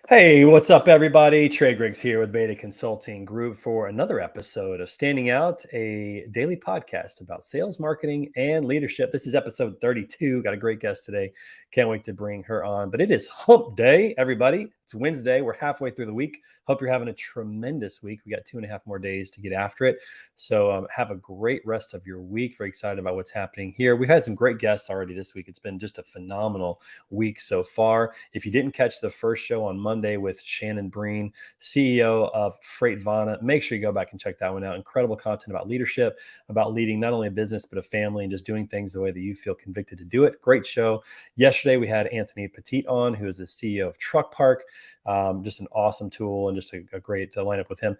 Hey, what's up, everybody? Trey Griggs here with Beta Consulting Group for another episode of Standing Out, a daily podcast about sales, marketing, and leadership. This is episode 32. Got a great guest today. Can't wait to bring her on. But it is hump day, everybody. It's Wednesday. We're halfway through the week. Hope you're having a tremendous week. We got 2.5 more days to get after it. So have a great rest of your week. Very excited about what's happening here. We've had some great guests already this week. It's been just a phenomenal week so far. If you didn't catch the first show on Monday with Shannon Breen, CEO of Freightvana, make sure you go back and check that one out. Incredible content about leadership, about leading not only a business, but a family, and just doing things the way that you feel convicted to do it. Great show. Yesterday, we had Anthony Petit on, who is the CEO of Truck Park. Just an awesome tool and just a great lineup with him.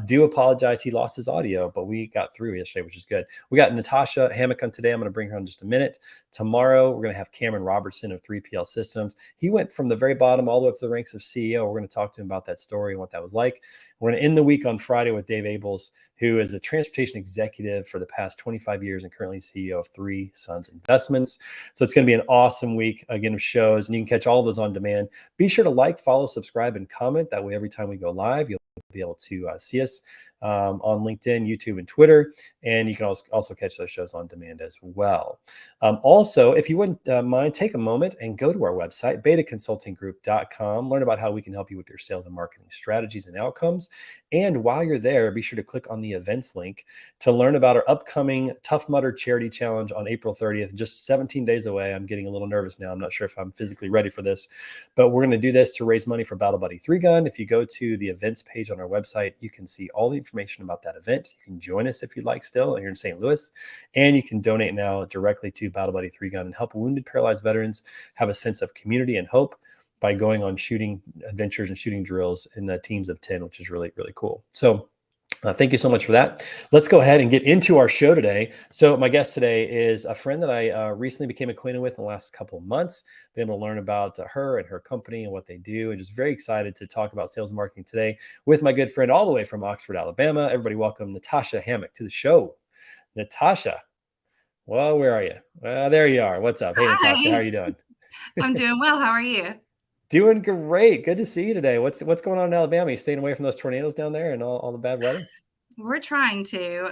Do apologize. He lost his audio, but we got through yesterday, which is good. We got Natasha Hammock on today. I'm going to bring her on in just a minute. Tomorrow, we're going to have Cameron Robertson of 3PL Systems. He went from the very bottom all the way up to the ranks of CEO. We're going to talk to him about that story and what that was like. We're going to end the week on Friday with Dave Abels, who is a transportation executive for the past 25 years and currently CEO of Three Sons Investments. So it's going to be an awesome week, again, of shows, and you can catch all of those on demand. Be sure to like, follow, subscribe, and comment. That way, every time we go live, you'll be able to see us on LinkedIn, YouTube, and Twitter. And you can also catch those shows on demand as well. Also, if you wouldn't mind, take a moment and go to our website, betaconsultinggroup.com. Learn about how we can help you with your sales and marketing strategies and outcomes. And while you're there, be sure to click on the events link to learn about our upcoming Tough Mudder Charity Challenge on April 30th, just 17 days away. I'm getting a little nervous now. I'm not sure if I'm physically ready for this, but we're going to do this to raise money for Battle Buddy 3 Gun. If you go to the events page on our website, you can see all the information about that event. You can join us if you'd like still, here in St. Louis, and you can donate now directly to Battle Buddy 3 Gun and help wounded, paralyzed veterans have a sense of community and hope by going on shooting adventures and shooting drills in the teams of 10, which is really, really cool. So thank you so much for that. Let's go ahead and get into our show today. So my guest today is a friend that I recently became acquainted with in the last couple of months. Been able to learn about her and her company and what they do, and just very excited to talk about sales and marketing today with my good friend all the way from Oxford, Alabama. Everybody welcome Natasha Hammock to the show. Natasha, well, where are you? Well, there you are. What's up? Hey, Natasha, how are you doing? I'm doing well. How are you? Doing great. Good to see you today. What's going on in Alabama? You staying away from those tornadoes down there and all the bad weather? We're trying to.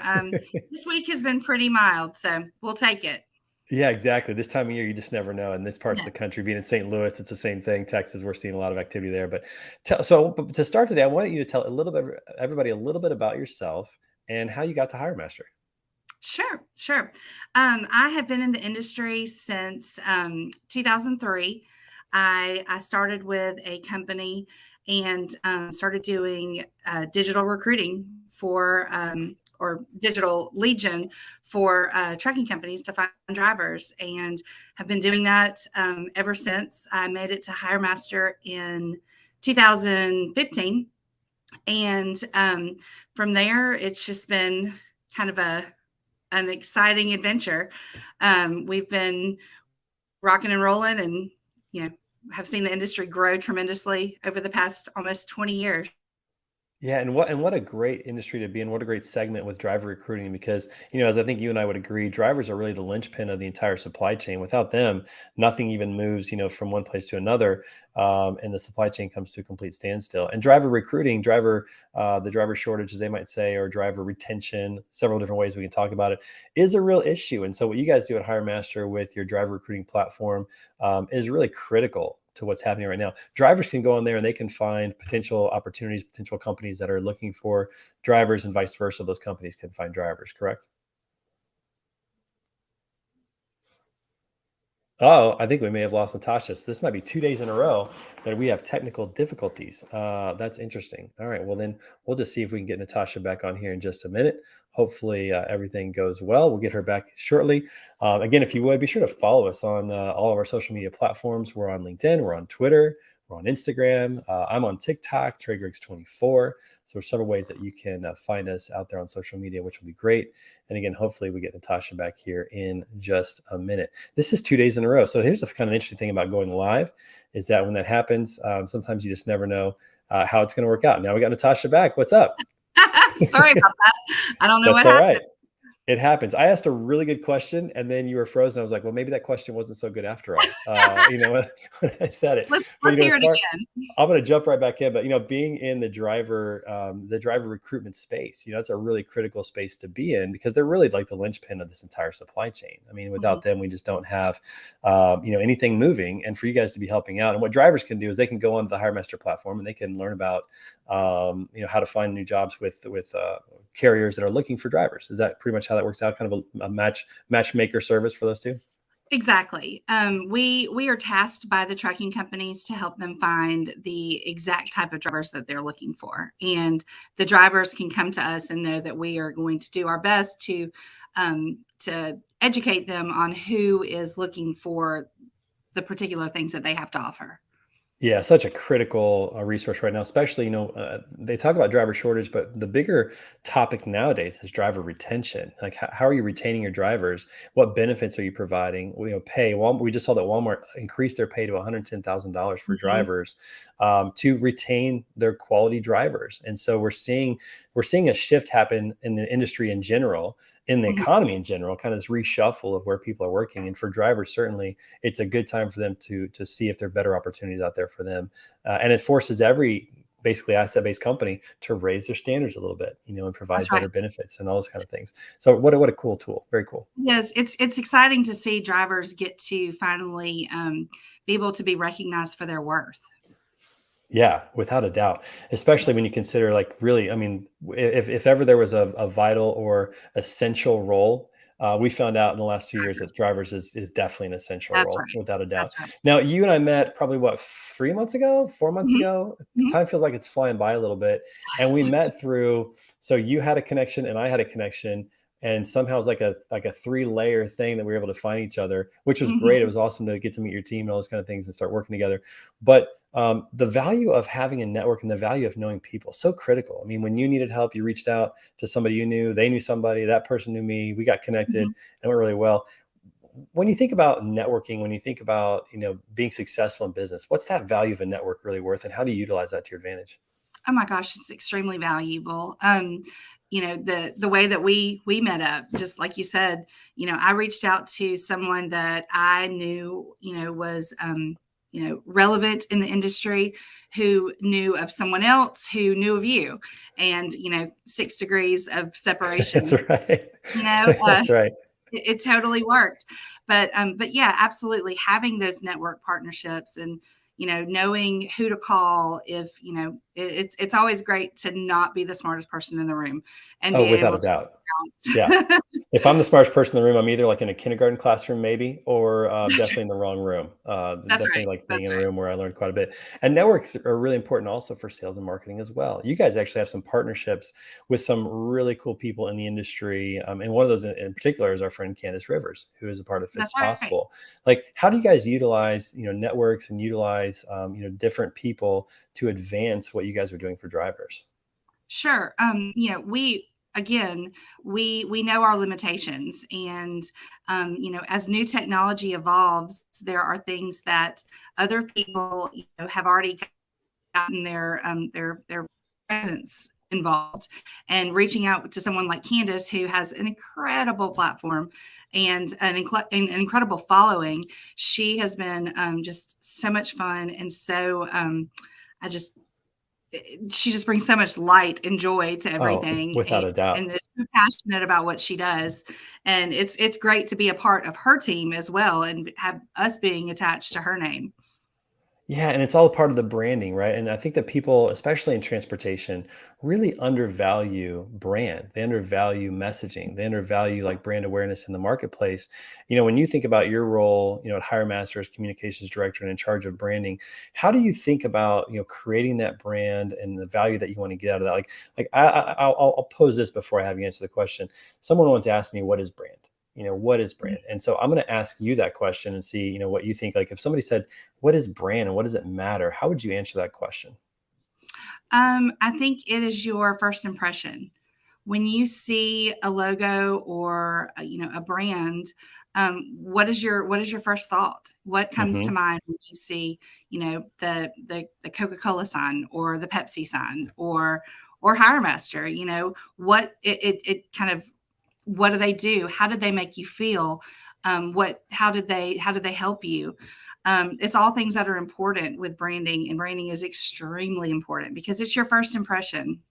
This week has been pretty mild, so we'll take it. Yeah, exactly. This time of year, you just never know. In this parts of Yeah. the country, being in St. Louis, it's the same thing. Texas, we're seeing a lot of activity there. But but to start today, I wanted you to tell a little bit, everybody, a little bit about yourself and how you got to Hire Master. Sure. I have been in the industry since 2003. I started with a company and started doing digital recruiting for or digital lead gen for trucking companies to find drivers, and have been doing that ever since. I made it to Hire Master in 2015, and from there, it's just been kind of an exciting adventure. We've been rocking and rolling, and you know, have seen the industry grow tremendously over the past almost 20 years. Yeah, and what a great industry to be in. What a great segment with driver recruiting, because as I think you and I would agree, drivers are really the linchpin of the entire supply chain. Without them, nothing even moves, from one place to another, and the supply chain comes to a complete standstill. And driver recruiting, the driver shortage, as they might say, or driver retention, several different ways we can talk about it, is a real issue. And so what you guys do at Hire Master with your driver recruiting platform is really critical to what's happening right now. Drivers can go on there and they can find potential opportunities, potential companies that are looking for drivers, and vice versa. Those companies can find drivers, correct? Oh, I think we may have lost Natasha. So this might be 2 days in a row that we have technical difficulties. That's interesting. All right, well then we'll just see if we can get Natasha back on here in just a minute. Hopefully everything goes well. We'll get her back shortly. Again, if you would, be sure to follow us on all of our social media platforms. We're on LinkedIn, we're on Twitter, we're on Instagram. I'm on TikTok, TreyGriggs24. So there's several ways that you can find us out there on social media, which will be great. And again, hopefully we get Natasha back here in just a minute. This is 2 days in a row. So here's the kind of interesting thing about going live is that when that happens, sometimes you just never know how it's going to work out. Now we got Natasha back. What's up? Sorry about that. I don't know That's what all happened. right. It happens. I asked a really good question, and then you were frozen. I was like, well, maybe that question wasn't so good after all. When I said it. But Let's hear as it far again. I'm going to jump right back in, but being in the driver recruitment space, that's a really critical space to be in because they're really like the linchpin of this entire supply chain. I mean, Mhm. without them, we just don't have, anything moving. And for you guys to be helping out, and what drivers can do is they can go onto the HireMaster platform and they can learn about, how to find new jobs with carriers that are looking for drivers. Is that pretty much how that works out? Kind of a matchmaker service for those two? Exactly. We are tasked by the trucking companies to help them find the exact type of drivers that they're looking for, and the drivers can come to us and know that we are going to do our best to educate them on who is looking for the particular things that they have to offer. Yeah, such a critical resource right now, especially, they talk about driver shortage, but the bigger topic nowadays is driver retention. Like, how are you retaining your drivers? What benefits are you providing? Pay. We just saw that Walmart increased their pay to $110,000 for Mhm, drivers to retain their quality drivers. And so we're seeing a shift happen in the industry in general, in the mhm. economy in general, kind of this reshuffle of where people are working. And for drivers, certainly it's a good time for them to see if there are better opportunities out there for them, and it forces every basically asset-based company to raise their standards a little bit, and provide That's right. better benefits and all those kind of things. So what a cool tool, very cool. Yes, it's exciting to see drivers get to finally be able to be recognized for their worth. Yeah, without a doubt, especially when you consider, like, really, I mean, if ever there was a vital or essential role, we found out in the last 2 years that drivers is definitely an essential That's role, right. without a doubt. That's right. Now, you and I met probably, what, 3 months ago, 4 months Mhm, ago. mhm. Time feels like it's flying by a little bit, and we Yes. met through. So you had a connection, and I had a connection, and somehow it was like a 3-layer thing that we were able to find each other, which was great. It Mhm, was awesome to get to meet your team and all those kind of things and start working together. But the value of having a network and the value of knowing people, so critical. I mean, when you needed help, you reached out to somebody you knew, they knew somebody, that person knew me, we got connected mhm. and it went really well. When you think about networking, when you think about, being successful in business, what's that value of a network really worth, and how do you utilize that to your advantage? Oh my gosh, it's extremely valuable. The way that we met up, just like you said, I reached out to someone that I knew, was relevant in the industry, who knew of someone else who knew of you, and 6 degrees of That's separation. right. You know, uh, That's right. it totally worked. But yeah, absolutely, having those network partnerships and knowing who to call if it's always great to not be the smartest person in the room and Oh, being without able a to doubt. Yeah. balance. If I'm the smartest person in the room, I'm either like in a kindergarten classroom, maybe, or That's definitely right. in the wrong room. That's Definitely right. like being That's in a right. room where I learned quite a bit. And networks are really important also for sales and marketing as well. You guys actually have some partnerships with some really cool people in the industry. And one of those in particular is our friend Candace Rivers, who is a part of That's Fits right. Possible. Like, how do you guys utilize, networks and utilize, different people to advance what you guys are doing for drivers? Sure. We again, we know our limitations, and as new technology evolves, there are things that other people have already gotten their presence involved, and reaching out to someone like Candace, who has an incredible platform and an incredible following. She has been just so much fun, and so I just she just brings so much light and joy to Oh, everything, without a and doubt. is so passionate about what she does, and it's great to be a part of her team as well and have us being attached to her name. Yeah, and it's all part of the branding, right? And I think that people, especially in transportation, really undervalue brand. They undervalue messaging. They undervalue like brand awareness in the marketplace. When you think about your role, at Hire Master as communications director and in charge of branding, how do you think about, creating that brand and the value that you want to get out of that? Like I'll pose this before I have you answer the question. Someone once asked me, "What is brand?" What is brand? And so I'm going to ask you that question and see, what you think. Like, if somebody said, what is brand and what does it matter? How would you answer that question? I think it is your first impression. When you see a logo or a brand, what is your first thought? What comes to Hmm. mind when you see the Coca-Cola sign or the Pepsi sign or Hire Master? What it kind of what do they do? How did they make you feel? How did they help you? It's all things that are important with branding, and branding is extremely important because it's your first impression.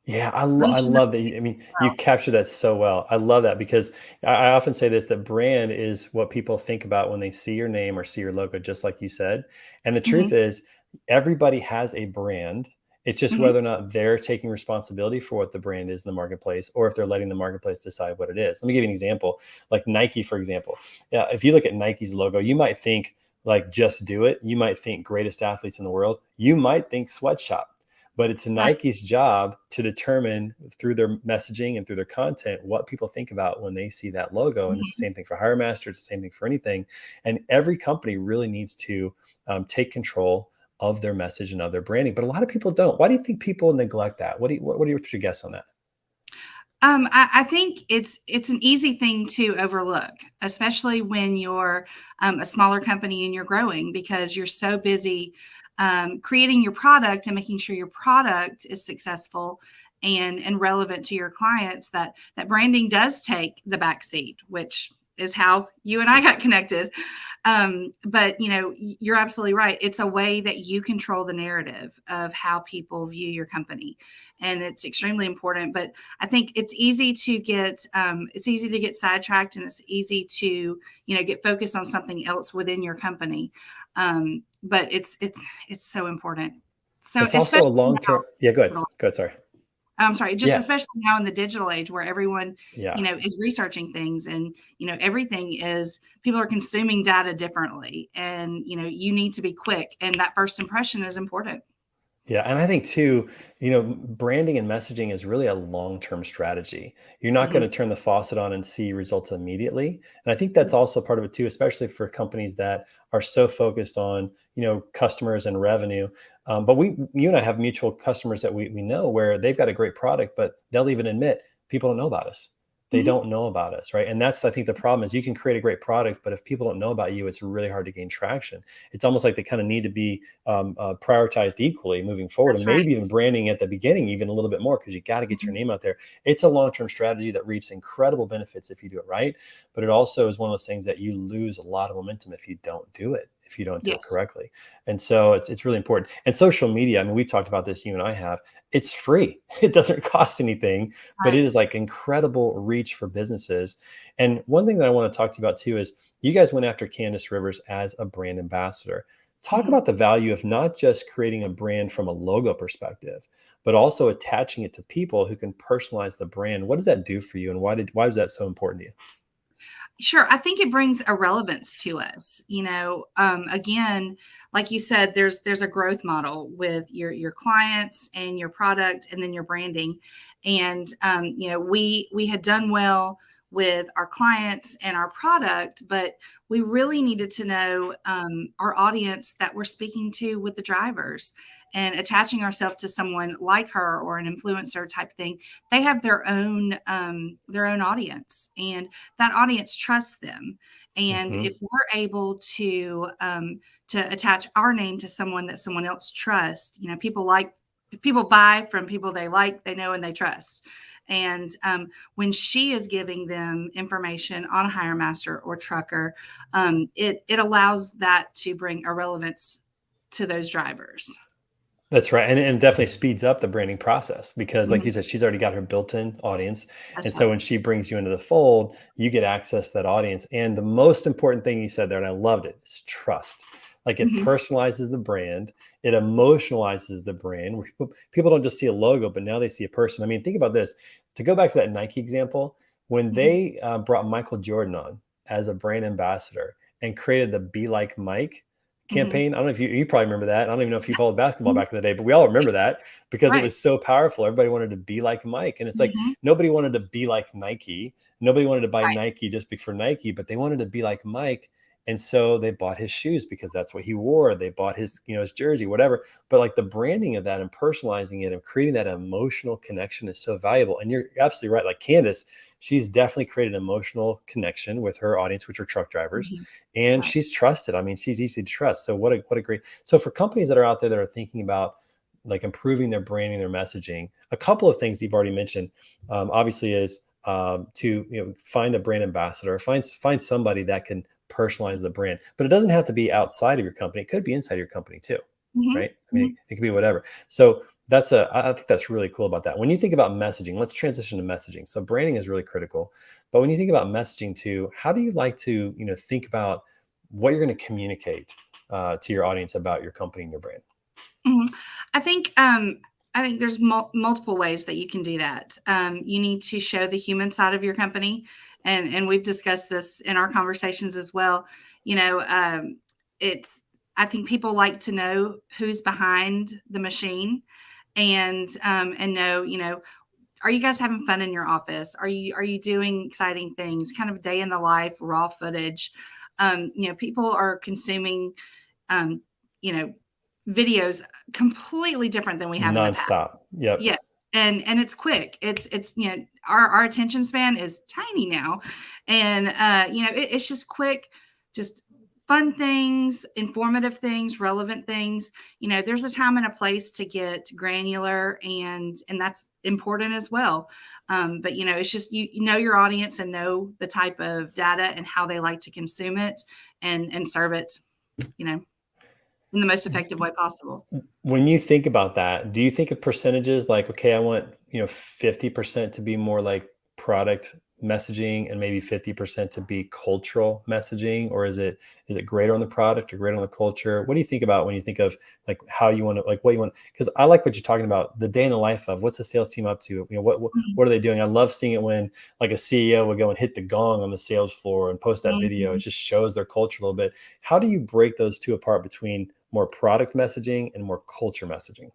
Yeah, I Leaves you love that. with I mean, you well. captured that so well. I love that because I often say this, that brand is what people think about when they see your name or see your logo, just like you said. And the truth Mhm, is, everybody has a brand. It's just mhm, whether or not they're taking responsibility for what the brand is in the marketplace, or if they're letting the marketplace decide what it is. Let me give you an example. Like Nike, for example. Yeah, if you look at Nike's logo, you might think like just do it. You might think greatest athletes in the world. You might think sweatshop, but it's right. Nike's job to determine through their messaging and through their content what people think about when they see that logo. And it's the Mhm. same thing for Hire Master. It's the same thing for anything. And every company really needs to take control of their message and of their branding. But a lot of people don't. Why do you think people neglect that? What's your guess on that? I think it's an easy thing to overlook, especially when you're a smaller company and you're growing, because you're so busy creating your product and making sure your product is successful and relevant to your clients, that branding does take the back seat, which is how you and I got connected. But you're absolutely right. It's a way that you control the narrative of how people view your company, and it's extremely important. But I think it's easy to get sidetracked, and it's easy to get focused on something else within your company. But it's so important. So It's also a especially long term. Yeah, go ahead. now, Go ahead. Sorry. I'm sorry, just Yeah. especially now in the digital age where everyone, Yeah. is researching things, and, everything is people are consuming data differently, and, you need to be quick, and that first impression is important. Yeah, and I think too, branding and messaging is really a long-term strategy. You're not going Mhm. to turn the faucet on and see results immediately. And I think that's also part of it too, especially for companies that are so focused on, customers and revenue. But you and I have mutual customers that we know where they've got a great product, but they'll even admit people don't know about us. They Mhm. don't know about us, right? And that's, I think, the problem is you can create a great product, but if people don't know about you, it's really hard to gain traction. It's almost like they kind of need to be prioritized equally moving forward, and That's right. maybe even branding at the beginning even a little bit more, because you got to get your Mhm. name out there. It's a long-term strategy that reaps incredible benefits if you do it right, but it also is one of those things that you lose a lot of momentum if you don't do it, if you don't do it Yes. correctly. And so it's really important. And social media, I mean, we talked about this, you and I have. It's free. It doesn't cost anything, but it Right. is like incredible reach for businesses. And one thing that I want to talk to you about too is you guys went after Candace Rivers as a brand ambassador. Talk Mhm. about the value of not just creating a brand from a logo perspective, but also attaching it to people who can personalize the brand. What does that do for you, and why is that so important to you? Sure, I think it brings a relevance to us. Again, like you said, there's a growth model with your clients and your product, and then your branding. And we had done well with our clients and our product, but we really needed to know our audience that we're speaking to with the drivers, and attaching ourselves to someone like her or an influencer type thing. They have their own audience, and that audience trusts them. And Hmm. if we're able to attach our name to someone that someone else trusts, people buy from people they like, they know, and they trust. And when she is giving them information on a hire master or trucker, it allows that to bring a relevance to those drivers. That's right. And it definitely speeds up the branding process because, like you Mhm. said, she's already got her built in audience. And That's so right. when she brings you into the fold, you get access to that audience. And the most important thing you said there, and I loved it, is trust. Like it Mhm. personalizes the brand, it emotionalizes the brand. Where people don't just see a logo, but now they see a person. I mean, think about this. To go back to that Nike example, when Mhm. they brought Michael Jordan on as a brand ambassador and created the Be Like Mike Mhm. campaign. I don't know if you probably remember that. I don't even know if you followed basketball Mhm. back in the day, but we all Yeah, remember that because it right. was so powerful. Everybody wanted to be like Mike. And it's like Mhm. nobody wanted to be like Nike. Nobody wanted to buy Right. Nike just for Nike, but they wanted to be like Mike. And so they bought his shoes because that's what he wore. They bought his, his jersey, whatever. But like the branding of that and personalizing it and creating that emotional connection is so valuable. And you're absolutely right. Like Candace, she's definitely created an emotional connection with her audience, which are truck drivers, Mhm. and Right. she's trusted. I mean, she's easy to trust. So what a great. So for companies that are out there that are thinking about like improving their branding, their messaging, a couple of things you've already mentioned, obviously is to find a brand ambassador, find somebody that can personalize the brand. But it doesn't have to be outside of your company. It could be inside your company too, Mhm, right? I mean, mhm, it could be whatever. So I think that's really cool about that. When you think about messaging, let's transition to messaging. So branding is really critical, but when you think about messaging too, how do you like to think about what you're going to communicate to your audience about your company and your brand? mhm. I think I think there's multiple ways that you can do that. You need to show the human side of your company, and we've discussed this in our conversations as well. You know, it's I think people like to know who's behind the machine, and know, are you guys having fun in your office? Are you doing exciting things? Kind of day in the life, raw footage. People are consuming um, you know, videos completely different than we have in the past. Nonstop. Yep. Yes. And it's quick. It's our attention span is tiny now. And it's just quick, just fun things, informative things, relevant things. There's a time and a place to get granular, and that's important as well. But it's just you know your audience and know the type of data and how they like to consume it and serve it, you know, in the most effective way possible. When you think about that, do you think of percentages like, okay, I want, 50% to be more like product messaging and maybe 50% to be cultural messaging? Or is it greater on the product or greater on the culture? What do you think about when you think of like how you want to, like what you want? Because I like what you're talking about, the day in the life of what's the sales team up to? Mhm, What are they doing? I love seeing it when like a CEO would go and hit the gong on the sales floor and post that video. It mhm. just shows their culture a little bit. How do you break those two apart between more product messaging and more culture messaging?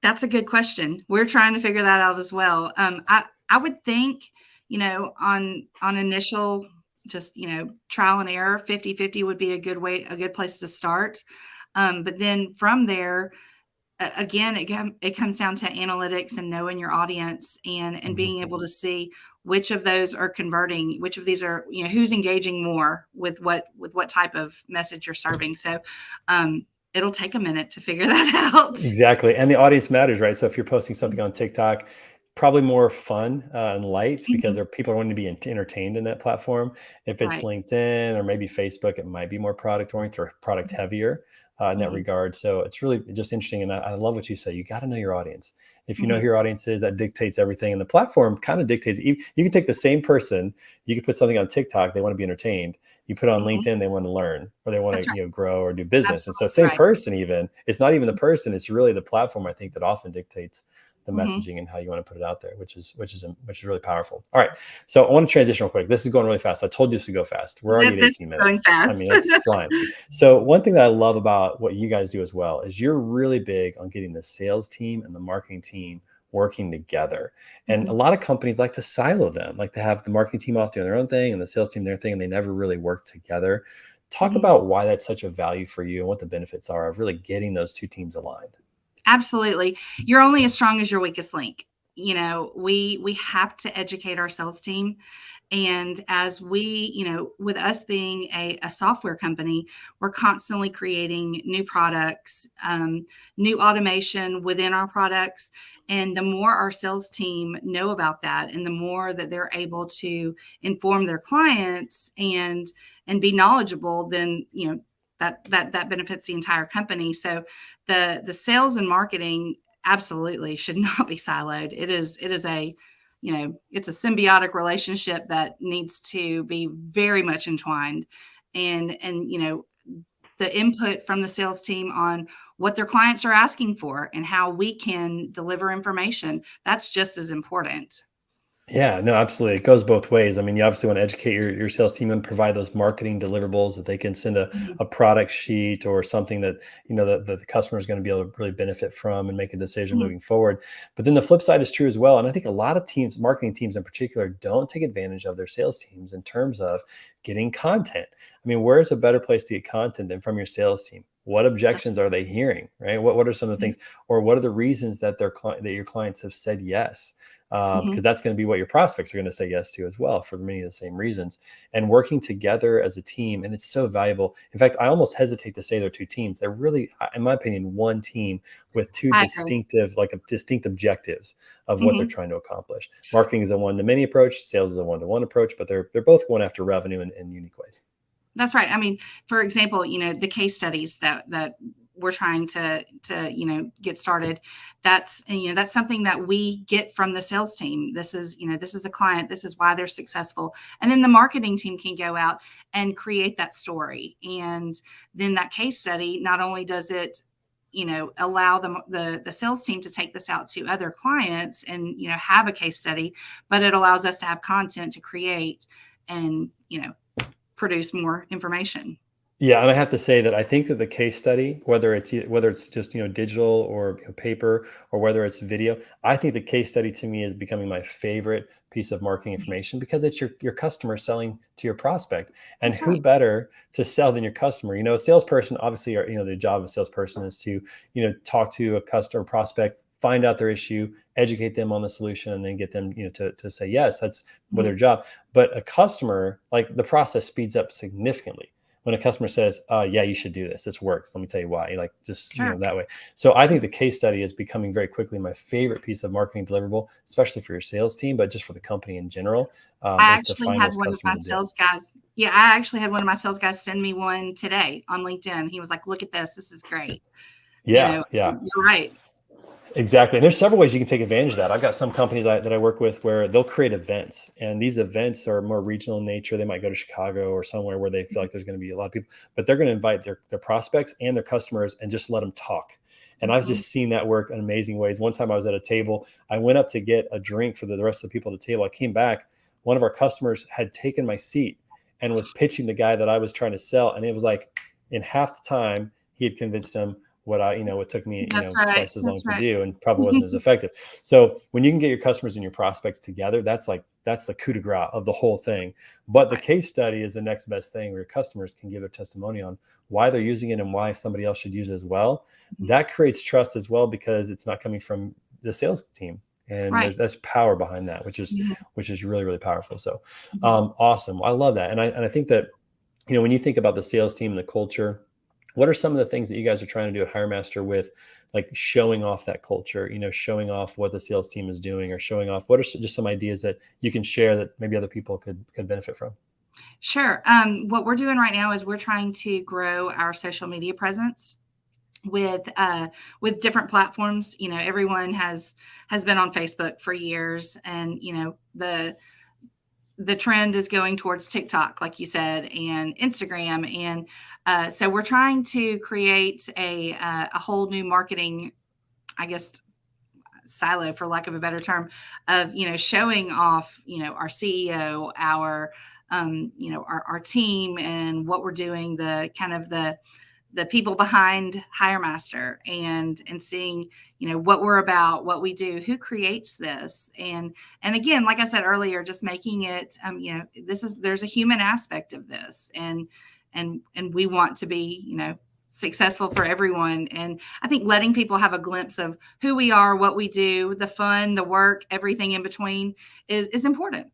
That's a good question. We're trying to figure that out as well. I would think, on initial just, trial and error, 50-50 would be a good place to start. But then from there, again, it comes down to analytics and knowing your audience and Mhm. being able to see which of those are converting, which of these are, who's engaging more with what type of message you're serving. So, it'll take a minute to figure that out. Exactly, and the audience matters, right? So if you're posting something on TikTok, probably more fun, and light because Mhm. people are wanting to be entertained in that platform. If it's Right. LinkedIn or maybe Facebook, it might be more product oriented or product heavier, in that Mhm. regard. So it's really just interesting, and I love what you say. You gotta know your audience. If you know who Mhm. your audience is, that dictates everything, and the platform kinda dictates you can take the same person, you can put something on TikTok, they wanna be entertained. You put it on Mhm. LinkedIn, they want to learn or they want That's to, right. grow or do business. And so Absolutely same right. person, even it's not even the person, it's really the platform, I think, that often dictates the Mhm. messaging and how you want to put it out there, which is really powerful. All right. So I want to transition real quick. This is going really fast. I told you this to go fast. We're already at This is 18 going minutes. I fast. mean, that's flying. So one thing that I love about what you guys do as well is you're really big on getting the sales team and the marketing team working together. And a Mhm. lot of companies like to silo them, like to have the marketing team off doing their own thing and the sales team their thing, and they never really work together. Talk Mhm. about why that's such a value for you and what the benefits are of really getting those two teams aligned. Absolutely. You're only as strong as your weakest link. We have to educate our sales team. And as we, with us being a software company, we're constantly creating new products, new automation within our products. And the more our sales team know about that, and the more that they're able to inform their clients and be knowledgeable, then that benefits the entire company. So the sales and marketing absolutely should not be siloed. It is it's a symbiotic relationship that needs to be very much entwined. And the input from the sales team on what their clients are asking for and how we can deliver information, that's just as important. Yeah, no, absolutely. It goes both ways. I mean, you obviously want to educate your sales team and provide those marketing deliverables that they can send Mhm, a product sheet or something that, that the customer is going to be able to really benefit from and make a decision mhm, moving forward. But then the flip side is true as well. And I think a lot of teams, marketing teams in particular, don't take advantage of their sales teams in terms of getting content. I mean, where's a better place to get content than from your sales team? What that's objections are they hearing, right? What are some of the mhm, things, or what are the reasons that that your clients have said yes? Mhm. because that's going to be what your prospects are going to say yes to as well for many of the same reasons. And working together as a team, and it's so valuable. In fact, I almost hesitate to say they're two teams. They're really, in my opinion, one team with two I agree. distinct objectives of what they're Mhm. trying to accomplish. Marketing is a one-to-many approach. Sales is a one-to-one approach, but they're both going after revenue in unique ways. That's right. I mean, for example, the case studies that we're trying to get started. That's something that we get from the sales team. This is a client. This is why they're successful, and then the marketing team can go out and create that story. And then that case study, not only does it allow the sales team to take this out to other clients and have a case study, but it allows us to have content to create and produce more information. Yeah, and I have to say that I think that the case study, whether it's just digital or paper, or whether it's video, I think the case study to me is becoming my favorite piece of marketing information, because it's your customer selling to your prospect, and That's who right. better to sell than your customer? A salesperson, obviously, or the job of a salesperson is to talk to a customer prospect, find out their issue, educate them on the solution, and then get them to say yes. That's what their Mhm. job. But a customer, like, the process speeds up significantly when a customer says, yeah, you should do this. This works. Let me tell you why. Like, just, Sure. that way. So I think the case study is becoming very quickly my favorite piece of marketing deliverable, especially for your sales team, but just for the company in general, I is to actually find had those one of my customers and do it. sales guys. Yeah, I actually had one of my sales guys send me one today on LinkedIn. He was like, "Look at this. This is great." Yeah, yeah. You're right. Exactly. And there's several ways you can take advantage of that. I've got some companies that I work with where they'll create events, and these events are more regional in nature. They might go to Chicago or somewhere where they feel like there's going to be a lot of people, but they're going to invite their prospects and their customers and just let them talk. And I've Mhm. just seen that work in amazing ways. One time I was at a table, I went up to get a drink for the rest of the people at the table. I came back, one of our customers had taken my seat and was pitching the guy that I was trying to sell. And it was like, in half the time, he had convinced him what took me, That's right. twice as long That's to right. do, and probably wasn't as effective. So when you can get your customers and your prospects together, that's the coup de grace of the whole thing. But the Right. case study is the next best thing, where your customers can give their testimony on why they're using it and why somebody else should use it as well. Mhm. That creates trust as well, because it's not coming from the sales team. And Right. that's power behind that, Mhm. which is really, really powerful. So Mhm. awesome. I love that. And I think that, when you think about the sales team and the culture, what are some of the things that you guys are trying to do at HireMaster with, like, showing off that culture, showing off what the sales team is doing, or showing off what are just some ideas that you can share that maybe other people could benefit from? Sure. What we're doing right now is we're trying to grow our social media presence with different platforms. Everyone has been on Facebook for years, and the trend is going towards TikTok, like you said, and Instagram. And so we're trying to create a whole new marketing, I guess, silo, for lack of a better term, of showing off our CEO, our team, and what we're doing, the kind of the people behind HireMaster, and seeing what we're about, what we do, who creates this. And again, like I said earlier, just making it there's a human aspect of this, and we want to be successful for everyone. And I think letting people have a glimpse of who we are, what we do, the fun, the work, everything in between is important.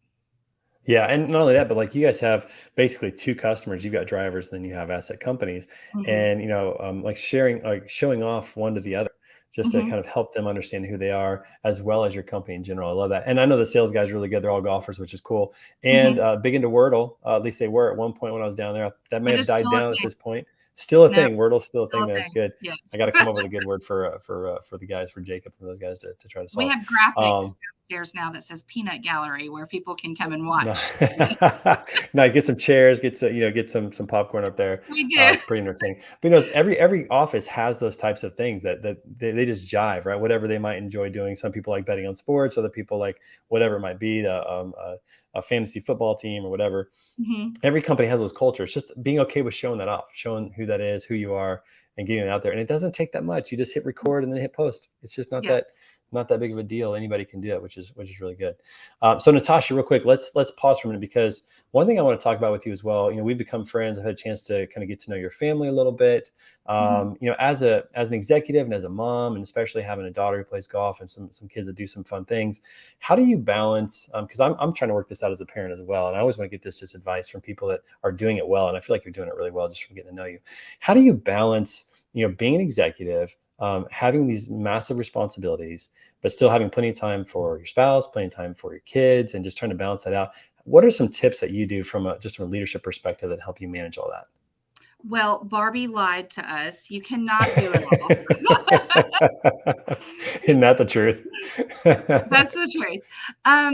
Yeah, and not only that, but, like, you guys have basically two customers. You've got drivers, and then you have asset companies, Hmm. and like showing off one to the other, just to Hmm. kind of help them understand who they are, as well as your company in general. I love that, and I know the sales guys are really good. They're all golfers, which is cool, and Hmm. big into Wordle. At least they were at one point when I was down there. That may It have is died still a down at thing. this point. Still a No, thing. Wordle's still a still thing, a man. It's thing. good. I Yes. got to come up with a good word for the guys, for Jacob, for those guys to try to We solve. have graphics Um, downstairs now that says peanut gallery, where people can come and no, watch. no, get some chairs, get some popcorn up there. We do. It's pretty entertaining. But every office has those types of things that they just jive, right? Whatever they might enjoy doing. Some people like betting on sports, other people like whatever it might be, a fantasy football team or whatever. Hmm. Every company has those cultures. Just being okay with showing that off, showing who that is, who you are, and getting it out there. And it doesn't take that much. You just hit record and then hit post. It's just not Yeah. not that big of a deal. Anybody can do it, which is really good. So Natasha, real quick, let's pause for a minute, because one thing I want to talk about with you as well. We've become friends. I've had a chance to kind of get to know your family a little bit. Mhm. As an executive and as a mom, and especially having a daughter who plays golf and some kids that do some fun things. How do you balance? Because I'm trying to work this out as a parent as well, and I always want to get this advice from people that are doing it well, and I feel like you're doing it really well just from getting to know you. How do you balance, being an executive, having these massive responsibilities, but still having plenty of time for your spouse, plenty of time for your kids, and just trying to balance that out? What are some tips that you do just from a leadership perspective that help you manage all that? Well, Barbie lied to us. You cannot do it all. Isn't that the truth? That's the truth. Um,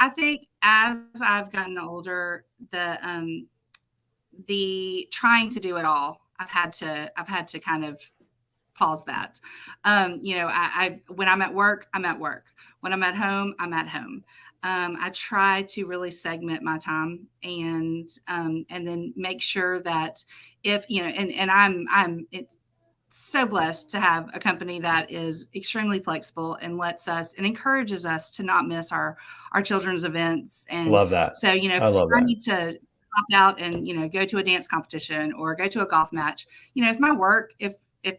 I think as I've gotten older, the trying to do it all, I've had to kind of pause that. I when I'm at work, I'm at work. When I'm at home, I'm at home. I try to really segment my time, and then make sure that if and I'm it's so blessed to have a company that is extremely flexible and lets us and encourages us to not miss our children's events. And Love that. so, if I love I that. need to pop out and go to a dance competition or go to a golf match, if my work, if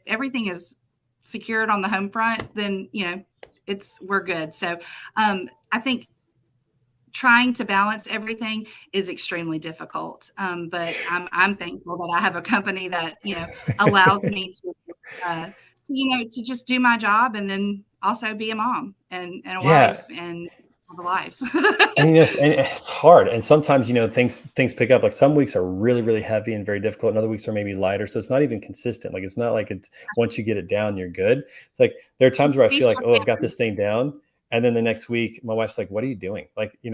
everything is secured on the home front, then we're good. So I think trying to balance everything is extremely difficult. But I'm thankful that I have a company that allows me to just do my job, and then also be a mom and a Yeah. wife and have a life. And it's hard. And sometimes, things pick up. Like some weeks are really, really heavy and very difficult, and other weeks are maybe lighter. So it's not even consistent. Like it's not like it's once you get it down, you're good. It's like there are times where I feel Feast like, or oh, I've got famine. this thing down. And then the next week, my wife's like, "What are you doing? Like, we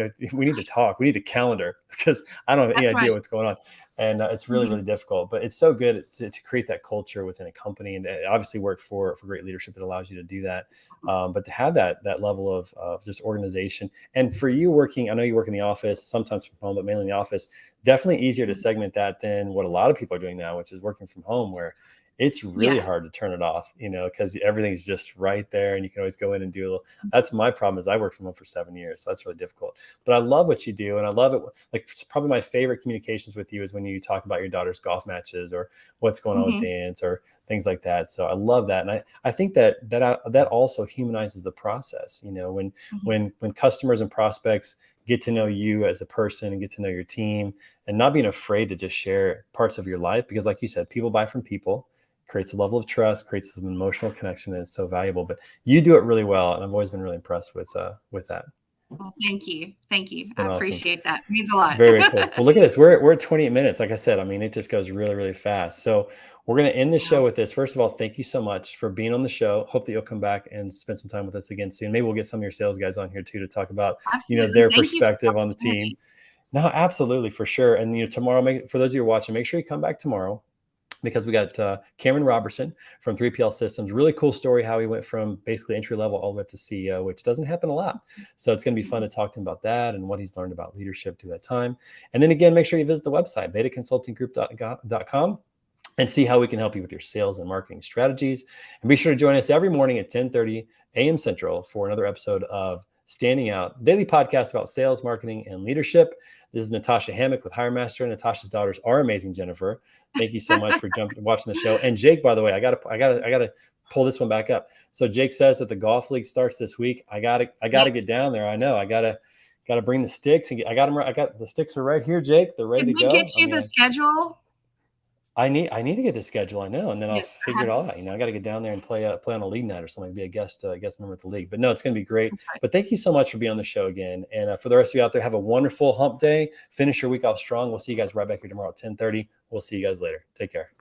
need to talk. We need a calendar because I don't have any That's idea right. what's going on." And it's really, Mhm. really difficult. But it's so good to create that culture within a company, and it obviously work for great leadership. It allows you to do that. But to have that level of just organization, and for you working, I know you work in the office, sometimes from home, but mainly in the office, definitely easier to segment that than what a lot of people are doing now, which is working from home, where it's really Yeah. hard to turn it off, because everything's just right there and you can always go in and do a little. That's my problem, is I worked from home for 7 years. So that's really difficult. But I love what you do. And I love it. Like, it's probably my favorite communications with you is when you talk about your daughter's golf matches or what's going on with Mhm. dance or things like that. So I love that. And I think that also humanizes the process, Mhm. when customers and prospects get to know you as a person and get to know your team, and not being afraid to just share parts of your life, because like you said, people buy from people, creates a level of trust, creates some emotional connection, and it's so valuable. But you do it really well, and I've always been really impressed with that. Well, thank you. Thank you. It's I been awesome. appreciate that. It means a lot. Very, very cool. Well, look at this. We're at 28 minutes. Like I said, I mean, it just goes really, really fast. So we're going to end the show Wow. with this. First of all, thank you so much for being on the show. Hope that you'll come back and spend some time with us again soon. Maybe we'll get some of your sales guys on here too to talk about, Absolutely. their Thank you for the perspective on the team. opportunity. No, absolutely, for sure. And tomorrow, for those of you who are watching, make sure you come back tomorrow, because we got Cameron Robertson from 3PL Systems. Really cool story how he went from basically entry level all the way up to CEO, which doesn't happen a lot. So it's going to be fun to talk to him about that and what he's learned about leadership through that time. And then again, make sure you visit the website, betaconsultinggroup.com, and see how we can help you with your sales and marketing strategies. And be sure to join us every morning at 10:30 a.m. Central for another episode of Standing Out, daily podcast about sales, marketing, and leadership. This is Natasha Hammock with Hire Master. Natasha's daughters are amazing, Jennifer. Thank you so much for watching the show. And Jake, by the way, I gotta pull this one back up. So Jake says that the golf league starts this week. I gotta Yes. get down there. I know. I gotta bring the sticks, and I got them. I got the sticks are right here, Jake. They're ready Did to we go. get I you mean, the schedule? I need to get the schedule. I know, and then I'll Yes, I figure it have. all out. I got to get down there and play on a league night or something. Be a guest member of the league. But no, it's going to be great. That's right. But thank you so much for being on the show again. And for the rest of you out there, have a wonderful hump day. Finish your week off strong. We'll see you guys right back here tomorrow at 10:30. We'll see you guys later. Take care.